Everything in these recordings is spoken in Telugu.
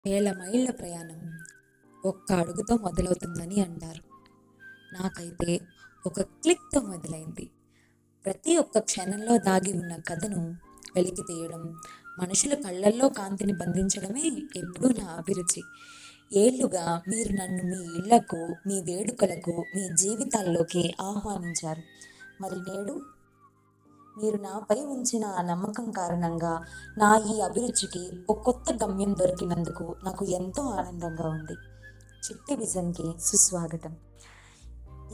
వేల మైళ్ళ ప్రయాణం ఒక్క అడుగుతో మొదలవుతుందని అంటారు. నాకైతే ఒక క్లిక్తో మొదలైంది. ప్రతి ఒక్క క్షణంలో దాగి ఉన్న కథను వెలికి తీయడం, మనుషుల కళ్ళల్లో కాంతిని బంధించడమే ఎప్పుడూ నా అభిరుచి. ఏళ్లుగా మీరు నన్ను మీ ఇళ్లకు, మీ వేడుకలకు, మీ జీవితాల్లోకి ఆహ్వానించారు. మరి నేడు మీరు నాపై ఉంచిన ఆ నమ్మకం కారణంగా నా ఈ అభిరుచికి ఒక కొత్త గమ్యం దొరికినందుకు నాకు ఎంతో ఆనందంగా ఉంది. చిట్టి విజన్కి సుస్వాగతం.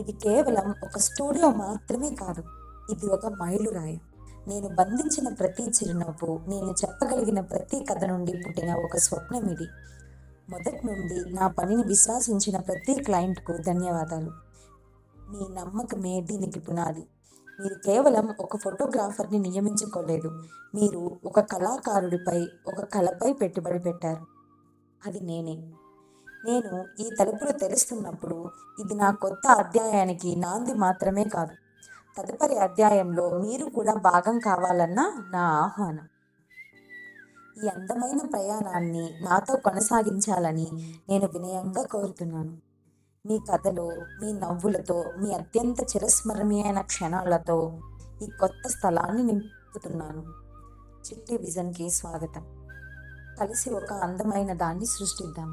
ఇది కేవలం ఒక స్టూడియో మాత్రమే కాదు, ఇది ఒక మైలురాయి. నేను బంధించిన ప్రతి చిరునవ్వు, నేను చెప్పగలిగిన ప్రతి కథ నుండి పుట్టిన ఒక స్వప్నం ఇది. మొదటి నుండి నా పనిని విశ్వసించిన ప్రతి క్లయింట్కు ధన్యవాదాలు. మీ నమ్మకమే దీనికి పునాది. మీరు కేవలం ఒక ఫోటోగ్రాఫర్ని నియమించుకోలేదు, మీరు ఒక కళాకారుడిపై, ఒక కళపై పెట్టుబడి పెట్టారు. అది నేనే. నేను ఈ తలుపులు తెరుస్తున్నప్పుడు ఇది నా కొత్త అధ్యాయానికి నాంది మాత్రమే కాదు, తదుపరి అధ్యాయంలో మీరు కూడా భాగం కావాలన్న నా ఆహ్వానం. ఈ అందమైన ప్రయాణాన్ని నాతో కొనసాగించాలని నేను వినయంగా కోరుతున్నాను. మీ కథలో, మీ నవ్వులతో, మీ అత్యంత చిరస్మరణీయమైన క్షణాలతో ఈ కొత్త స్థలాన్ని నింపుతున్నాను. చిట్టి విజన్కి స్వాగతం. కలిసి ఒక అందమైన దాన్ని సృష్టిద్దాం.